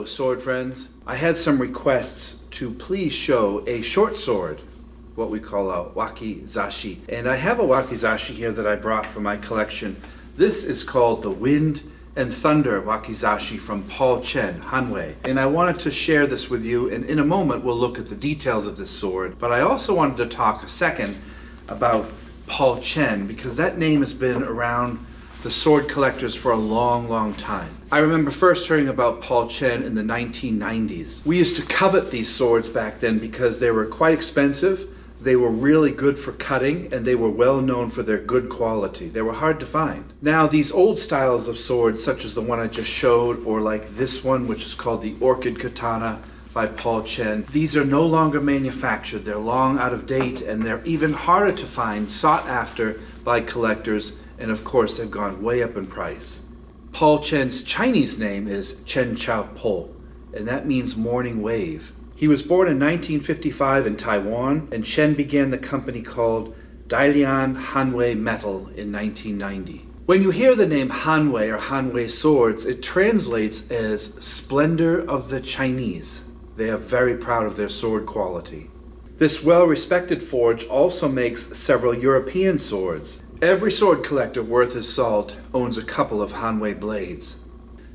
sword friends. I had some requests to please show a short sword, what we call a wakizashi. And I have a wakizashi here that I brought from my collection. This is called the Wind and Thunder Wakizashi from Paul Chen, Hanwei. And I wanted to share this with you, and in a moment we'll look at the details of this sword. But I also wanted to talk a second about Paul Chen, because that name has been around the sword collectors for a long, long time. I remember first hearing about Paul Chen in the 1990s. We used to covet these swords back then because they were quite expensive, they were really good for cutting, and they were well known for their good quality. They were hard to find. Now these old styles of swords, such as the one I just showed, or like this one, which is called the Orchid Katana by Paul Chen, these are no longer manufactured. They're long out of date, and they're even harder to find, sought after by collectors, and of course they've gone way up in price. Paul Chen's Chinese name is Chen Chao Po, and that means morning wave. He was born in 1955 in Taiwan, and Chen began the company called Dalian Hanwei Metal in 1990. When you hear the name Hanwei or Hanwei Swords, it translates as splendor of the Chinese. They are very proud of their sword quality. This well-respected forge also makes several European swords. Every sword collector worth his salt owns a couple of Hanwei blades.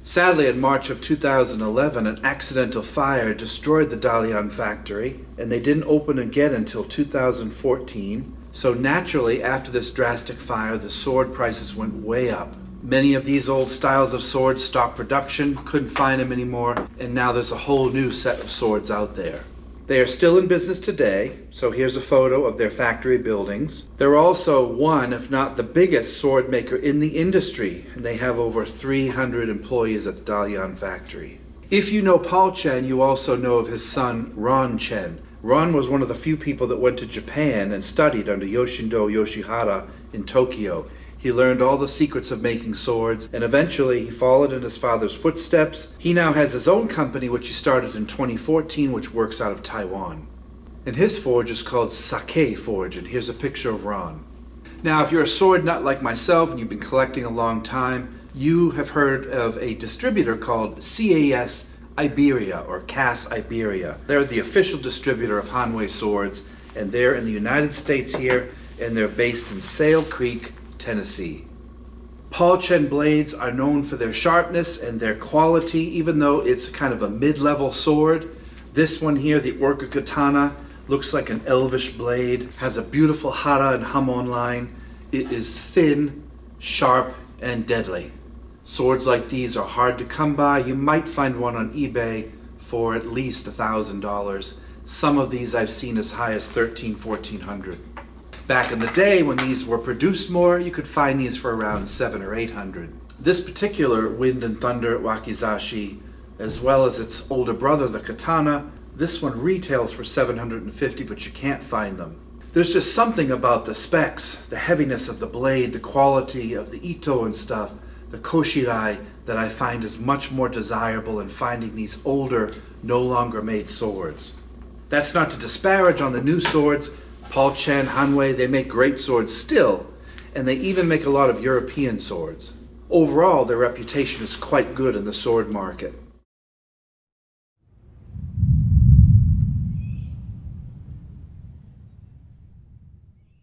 Sadly, in March of 2011, an accidental fire destroyed the Dalian factory, and they didn't open again until 2014. So naturally, after this drastic fire, the sword prices went way up. Many of these old styles of swords stopped production, couldn't find them anymore, and now there's a whole new set of swords out there. They are still in business today, so here's a photo of their factory buildings. They're also one, if not the biggest, sword maker in the industry, and they have over 300 employees at the Dalian factory. If you know Paul Chen, you also know of his son, Ron Chen. Ron was one of the few people that went to Japan and studied under Yoshindo Yoshihara in Tokyo. He learned all the secrets of making swords, and eventually he followed in his father's footsteps. He now has his own company, which he started in 2014, which works out of Taiwan. And his forge is called Sake Forge, and here's a picture of Ron. Now, if you're a sword nut like myself and you've been collecting a long time, you have heard of a distributor called CAS Iberia, or CAS Iberia. They're the official distributor of Hanwei swords, and they're in the United States here, and they're based in Sale Creek, Tennessee. Paul Chen blades are known for their sharpness and their quality, even though it's kind of a mid-level sword. This one here, the Orchid Katana, looks like an elvish blade, has a beautiful hara and hamon line. It is thin, sharp, and deadly. Swords like these are hard to come by. You might find one on eBay for at least $1,000. Some of these I've seen as high as $1,300, $1,400. Back in the day, when these were produced more, you could find these for around $700 or $800. This particular Wind and Thunder Wakizashi, as well as its older brother, the Katana, this one retails for $750, but you can't find them. There's just something about the specs, the heaviness of the blade, the quality of the ito and stuff, the koshirai, that I find is much more desirable in finding these older, no longer made swords. That's not to disparage on the new swords. Paul Chen, Hanwei, they make great swords still, and they even make a lot of European swords. Overall, their reputation is quite good in the sword market.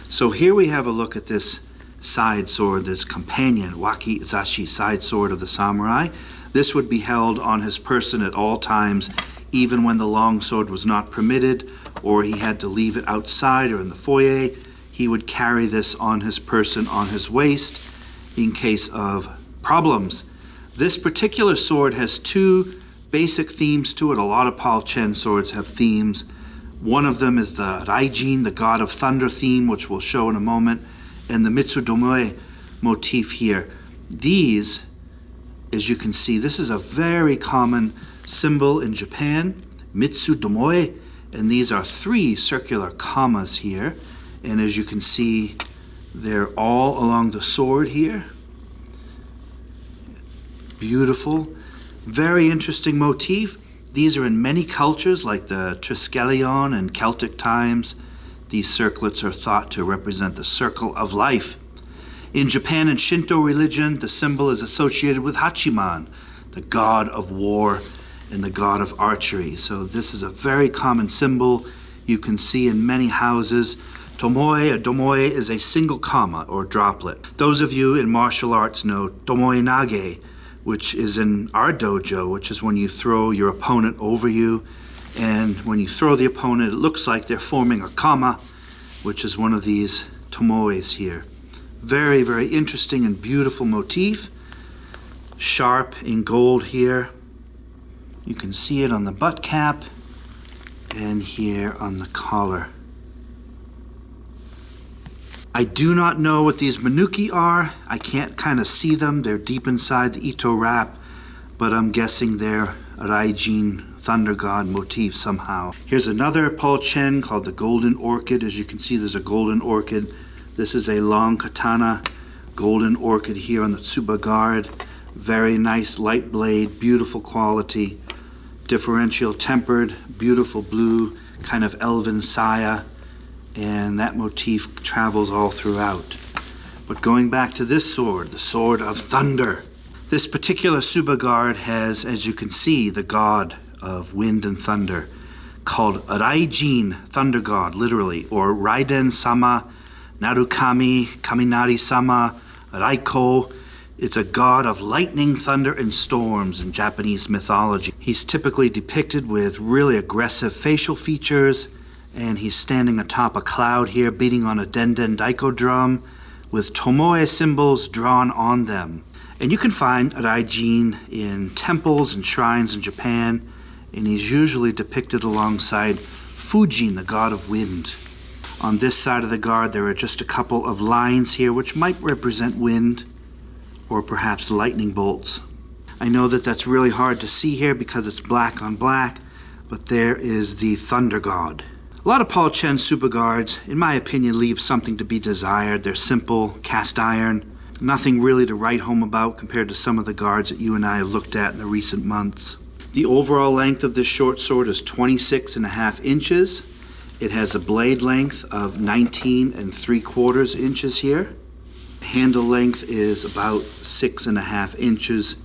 So here we have a look at this side sword, this companion wakizashi side sword of the samurai. This would be held on his person at all times, even when the long sword was not permitted, or he had to leave it outside or in the foyer. He would carry this on his person, on his waist, in case of problems. This particular sword has two basic themes to it. A lot of Paul Chen swords have themes. One of them is the Raijin, the god of thunder theme, which we'll show in a moment, and the Mitsudomoe motif here. These, as you can see, this is a very common symbol in Japan, Mitsudomoe, and these are 3 circular commas here, and as you can see, they're all along the sword here. Beautiful, very interesting motif. These are in many cultures, like the Triskelion and Celtic times. These circlets are thought to represent the circle of life. In Japan and Shinto religion, the symbol is associated with Hachiman, the god of war, and the god of archery. So this is a very common symbol you can see in many houses. Tomoe or domoe is a single comma or droplet. Those of you in martial arts know tomoe nage, which is in our dojo, which is when you throw your opponent over you. And when you throw the opponent, it looks like they're forming a comma, which is one of these tomoes here. Very, very interesting and beautiful motif. Sharp in gold here. You can see it on the butt cap and here on the collar. I do not know what these manuki are. I can't kind of see them. They're deep inside the Ito wrap, but I'm guessing they're Raijin, thunder god motif somehow. Here's another Paul Chen called the Golden Orchid. As you can see, there's a golden orchid. This is a long katana golden orchid here on the tsuba guard. Very nice light blade, beautiful quality. Differential tempered, beautiful blue, kind of elven saya. And that motif travels all throughout. But going back to this sword, the sword of thunder. This particular tsuba guard has, as you can see, the god of wind and thunder, called Raijin, thunder god, literally, or Raiden-sama, Narukami, Kaminari-sama, Raiko. It's a god of lightning, thunder, and storms in Japanese mythology. He's typically depicted with really aggressive facial features, and he's standing atop a cloud here, beating on a denden daiko drum with tomoe symbols drawn on them. And you can find Raijin in temples and shrines in Japan, and he's usually depicted alongside Fujin, the god of wind. On this side of the guard, there are just a couple of lines here, which might represent wind, or perhaps lightning bolts. I know that that's really hard to see here because it's black on black, but there is the thunder god. A lot of Paul Chen tsuba guards, in my opinion, leave something to be desired. They're simple, cast iron, nothing really to write home about compared to some of the guards that you and I have looked at in the recent months. The overall length of this short sword is 26.5 inches. It has a blade length of 19 3/4 inches here. Handle length is about 6.5 inches,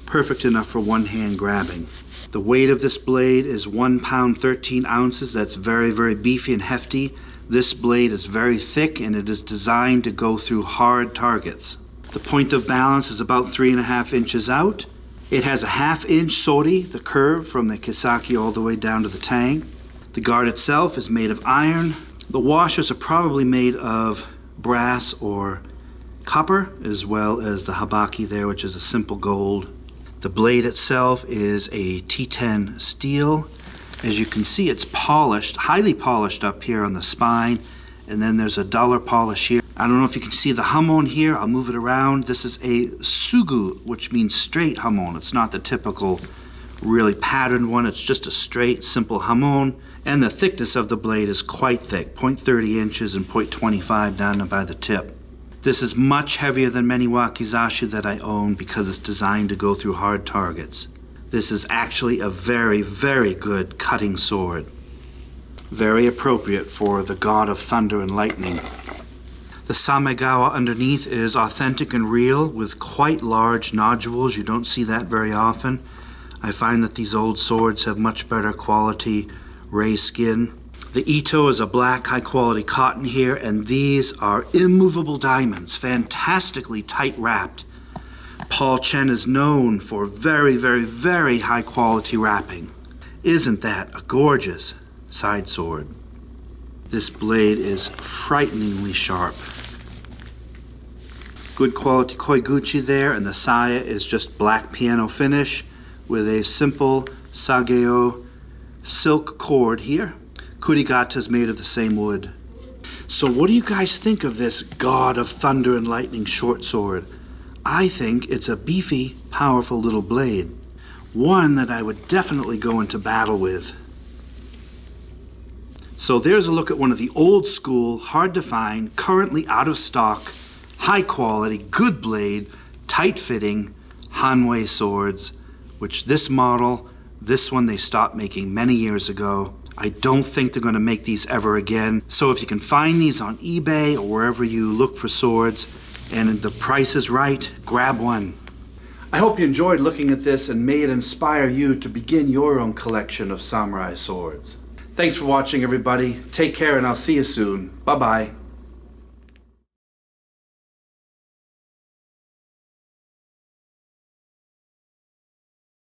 perfect enough for one hand grabbing. The weight of this blade is 1 pound 13 ounces. That's very, very beefy and hefty. This blade is very thick and it is designed to go through hard targets. The point of balance is about 3.5 inches out. It has a 1/2 inch sori, the curve from the kisaki all the way down to the tang. The guard itself is made of iron. The washers are probably made of brass or copper, as well as the habaki there, which is a simple gold. The blade itself is a T10 steel. As you can see, it's polished, highly polished up here on the spine, and then there's a duller polish here. I don't know if you can see the hamon here. I'll move it around. This is a sugu, which means straight hamon. It's not the typical really patterned one. It's just a straight, simple hamon. And the thickness of the blade is quite thick, 0.30 inches and 0.25 down by the tip. This is much heavier than many wakizashi that I own because it's designed to go through hard targets. This is actually a very, very good cutting sword. Very appropriate for the god of thunder and lightning. The samegawa underneath is authentic and real with quite large nodules. You don't see that very often. I find that these old swords have much better quality ray skin. The Ito is a black, high-quality cotton here, and these are immovable diamonds, fantastically tight-wrapped. Paul Chen is known for very, very, very high-quality wrapping. Isn't that a gorgeous side sword? This blade is frighteningly sharp. Good quality koiguchi there, and the saya is just black piano finish with a simple sageo silk cord here. Kurigata is made of the same wood. So what do you guys think of this god of thunder and lightning short sword? I think it's a beefy, powerful little blade. One that I would definitely go into battle with. So there's a look at one of the old school, hard to find, currently out of stock, high quality, good blade, tight fitting Hanwei swords, which this model, this one they stopped making many years ago. I don't think they're going to make these ever again. So if you can find these on eBay or wherever you look for swords and the price is right, grab one. I hope you enjoyed looking at this and may it inspire you to begin your own collection of samurai swords. Thanks for watching, everybody. Take care and I'll see you soon. Bye-bye.